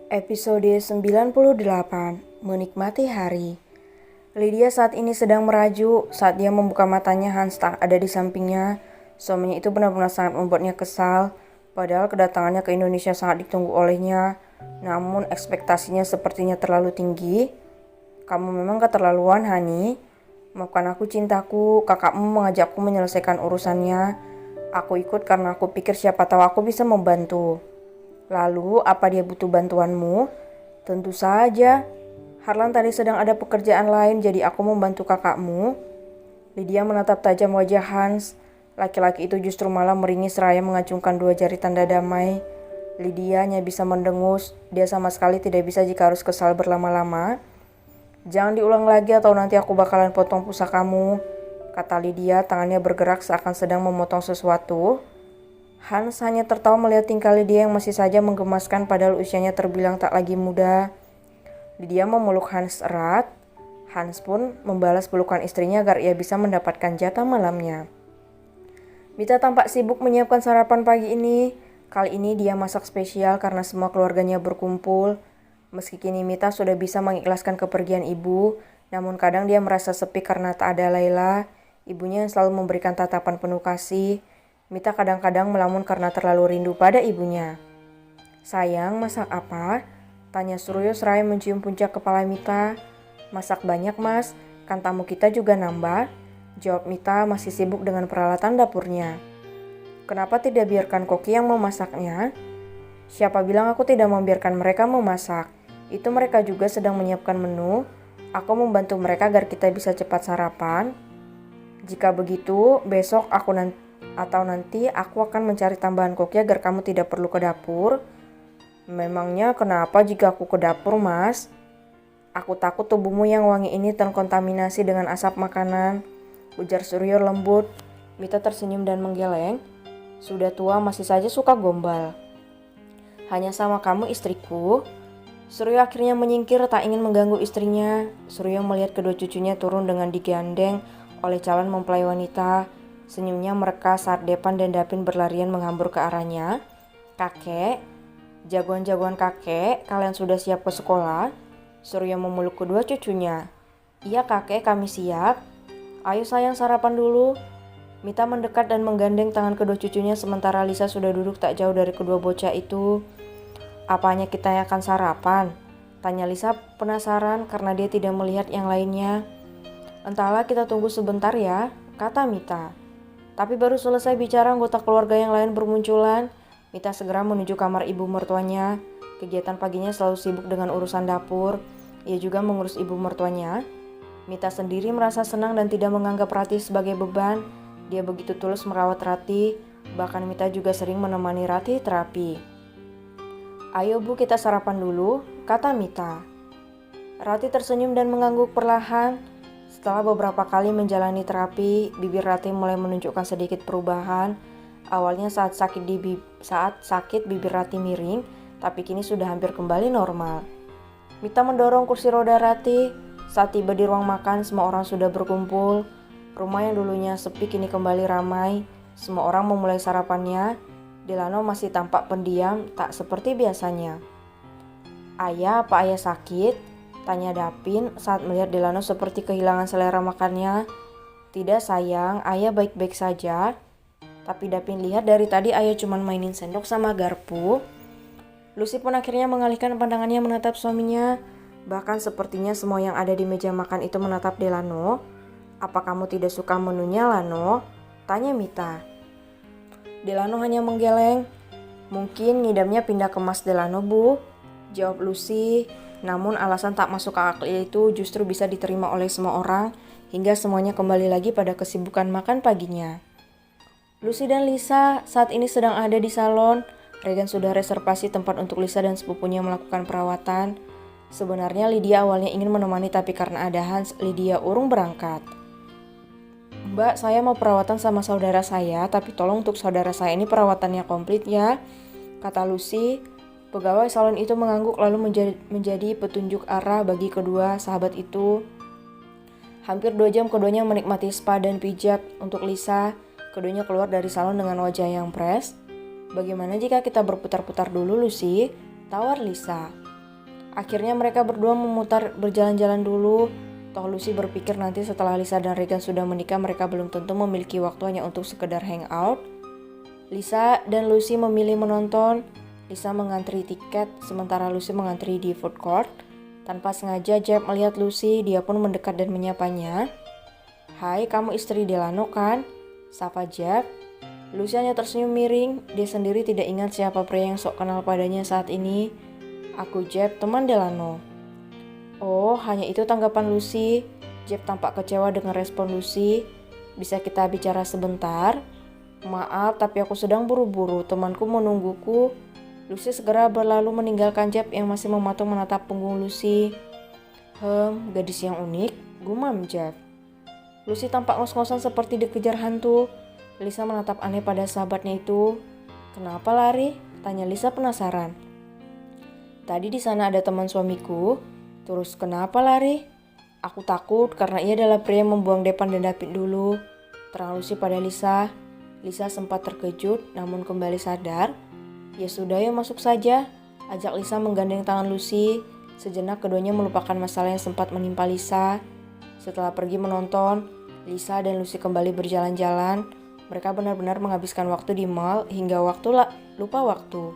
Episode 98, Menikmati Hari. Lydia saat ini sedang merajuk. Saat dia membuka matanya, Hans tak ada di sampingnya. Suaminya itu benar-benar sangat membuatnya kesal. Padahal kedatangannya ke Indonesia sangat ditunggu olehnya. Namun ekspektasinya sepertinya terlalu tinggi. Kamu memang keterlaluan, Hani. Maafkan aku cintaku, kakakmu mengajakku menyelesaikan urusannya. Aku ikut karena aku pikir siapa tahu aku bisa membantu. Lalu, apa dia butuh bantuanmu? Tentu saja. Harlan tadi sedang ada pekerjaan lain, jadi aku membantu kakakmu. Lydia menatap tajam wajah Hans. Laki-laki itu justru malah meringis seraya mengacungkan dua jari tanda damai. Lydia hanya bisa mendengus. Dia sama sekali tidak bisa jika harus kesal berlama-lama. Jangan diulang lagi atau nanti aku bakalan potong pusakamu, kata Lydia, tangannya bergerak seakan sedang memotong sesuatu. Hans hanya tertawa melihat tingkah Lydia yang masih saja menggemaskan padahal usianya terbilang tak lagi muda. Lydia memeluk Hans erat. Hans pun membalas pelukan istrinya agar ia bisa mendapatkan jatah malamnya. Mita tampak sibuk menyiapkan sarapan pagi ini. Kali ini dia masak spesial karena semua keluarganya berkumpul. Meski kini Mita sudah bisa mengikhlaskan kepergian ibu, namun kadang dia merasa sepi karena tak ada Laila, ibunya yang selalu memberikan tatapan penuh kasih. Mita kadang-kadang melamun karena terlalu rindu pada ibunya. Sayang, masak apa? Tanya Suryo seraya mencium puncak kepala Mita. Masak banyak mas, kan tamu kita juga nambah. Jawab Mita masih sibuk dengan peralatan dapurnya. Kenapa tidak biarkan Koki yang memasaknya? Siapa bilang aku tidak membiarkan mereka memasak? Itu mereka juga sedang menyiapkan menu. Aku membantu mereka agar kita bisa cepat sarapan. Jika begitu, besok nanti aku akan mencari tambahan koki agar kamu tidak perlu ke dapur. Memangnya kenapa jika aku ke dapur, mas? Aku takut tubuhmu yang wangi ini terkontaminasi dengan asap makanan, ujar Suryo lembut. Mita tersenyum dan menggeleng. Sudah tua masih saja suka gombal. Hanya sama kamu istriku. Suryo akhirnya menyingkir tak ingin mengganggu istrinya. Suryo melihat kedua cucunya turun dengan digandeng oleh calon mempelai wanita. Senyumnya mereka saat Depan dan Dapin berlarian menghambur ke arahnya. Kakek, jagoan-jagoan kakek, kalian sudah siap ke sekolah? Suryo memeluk kedua cucunya. Iya kakek, kami siap. Ayo sayang sarapan dulu. Mita mendekat dan menggandeng tangan kedua cucunya sementara Lisa sudah duduk tak jauh dari kedua bocah itu. Apanya kita yang akan sarapan? Tanya Lisa penasaran karena dia tidak melihat yang lainnya. Entahlah, kita tunggu sebentar ya, kata Mita. Tapi baru selesai bicara, anggota keluarga yang lain bermunculan. Mita segera menuju kamar ibu mertuanya. Kegiatan paginya selalu sibuk dengan urusan dapur. Ia juga mengurus ibu mertuanya. Mita sendiri merasa senang dan tidak menganggap Rati sebagai beban. Dia begitu tulus merawat Rati. Bahkan Mita juga sering menemani Rati terapi. Ayo bu, kita sarapan dulu, kata Mita. Rati tersenyum dan mengangguk perlahan. Setelah beberapa kali menjalani terapi, bibir Rati mulai menunjukkan sedikit perubahan. Awalnya saat sakit bibir Rati miring, tapi kini sudah hampir kembali normal. Mita mendorong kursi roda Rati. Saat tiba di ruang makan, semua orang sudah berkumpul. Rumah yang dulunya sepi kini kembali ramai. Semua orang memulai sarapannya. Delano masih tampak pendiam, tak seperti biasanya. Ayah, apa ayah sakit? Tanya Dapin saat melihat Delano seperti kehilangan selera makannya. Tidak sayang, ayah baik-baik saja. Tapi Dapin lihat dari tadi ayah cuma mainin sendok sama garpu. Lucy pun akhirnya mengalihkan pandangannya menatap suaminya. Bahkan sepertinya semua yang ada di meja makan itu menatap Delano. Apa kamu tidak suka menunya, Lano? Tanya Mita. Delano hanya menggeleng. Mungkin ngidamnya pindah ke Mas Delano, Bu, jawab Lucy. Namun alasan tak masuk akal itu justru bisa diterima oleh semua orang hingga semuanya kembali lagi pada kesibukan makan paginya. Lucy dan Lisa saat ini sedang ada di salon. Regan sudah reservasi tempat untuk Lisa dan sepupunya melakukan perawatan. Sebenarnya Lydia awalnya ingin menemani tapi karena ada Hans, Lydia urung berangkat. Mbak, saya mau perawatan sama saudara saya, tapi tolong untuk saudara saya ini perawatannya komplit ya, kata Lucy. Pegawai salon itu mengangguk lalu menjadi petunjuk arah bagi kedua sahabat itu. Hampir 2 jam keduanya menikmati spa dan pijat. Untuk Lisa, keduanya keluar dari salon dengan wajah yang fresh. Bagaimana jika kita berputar-putar dulu, Lucy? Tawar Lisa. Akhirnya mereka berdua memutar berjalan-jalan dulu. Toh Lucy berpikir nanti setelah Lisa dan Regan sudah menikah mereka belum tentu memiliki waktu hanya untuk sekedar hangout. Lisa dan Lucy memilih menonton. Lisa mengantri tiket sementara Lucy mengantri di food court. Tanpa sengaja Jeb melihat Lucy, dia pun mendekat dan menyapanya. "Hai, kamu istri Delano kan?" sapa Jeb. Lucy hanya tersenyum miring, dia sendiri tidak ingat siapa pria yang sok kenal padanya saat ini. "Aku Jeb, teman Delano." Oh, hanya itu tanggapan Lucy. Jeb tampak kecewa dengan respon Lucy. "Bisa kita bicara sebentar?" "Maaf, tapi aku sedang buru-buru, temanku menungguku." Lucy segera berlalu meninggalkan Jeb yang masih mematung menatap punggung Lucy. Gadis yang unik," gumam Jeb. Lucy tampak ngos-ngosan seperti dikejar hantu. Lisa menatap aneh pada sahabatnya itu. "Kenapa lari?" tanya Lisa penasaran. "Tadi di sana ada teman suamiku." "Terus kenapa lari?" "Aku takut karena ia adalah pria yang membuang Depan dan David dulu." Terang Lucy pada Lisa. Lisa sempat terkejut namun kembali sadar. "Ya sudah, ya masuk saja," ajak Lisa menggandeng tangan Lucy. Sejenak keduanya melupakan masalah yang sempat menimpa Lisa. Setelah pergi menonton, Lisa dan Lucy kembali berjalan-jalan. Mereka benar-benar menghabiskan waktu di mall hingga lupa waktu.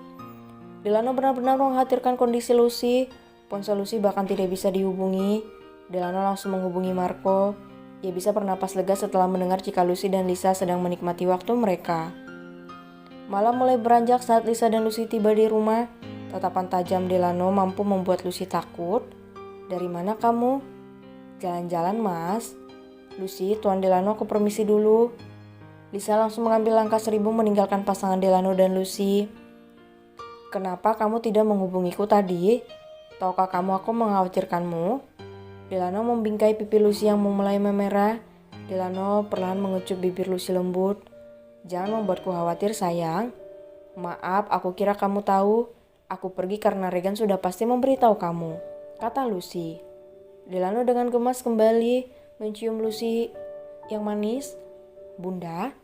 Delano benar-benar mengkhawatirkan kondisi Lucy. Ponsel Lucy bahkan tidak bisa dihubungi. Delano langsung menghubungi Marco. Ia bisa bernapas lega setelah mendengar jika Lucy dan Lisa sedang menikmati waktu mereka. Malam mulai beranjak saat Lisa dan Lucy tiba di rumah. Tatapan tajam Delano mampu membuat Lucy takut. "Dari mana kamu?" "Jalan-jalan, Mas." "Lucy, Tuan Delano, aku permisi dulu." Lisa langsung mengambil langkah 1000 meninggalkan pasangan Delano dan Lucy. "Kenapa kamu tidak menghubungiku tadi? Tahukah kamu aku mengkhawatirkanmu?" Delano membingkai pipi Lucy yang mulai memerah. Delano perlahan mengecup bibir Lucy lembut. "Jangan membuatku khawatir, sayang." "Maaf, aku kira kamu tahu. Aku pergi karena Regan sudah pasti memberitahu kamu," kata Lucy. Delano dengan gemas kembali mencium Lucy yang manis. "Bunda?"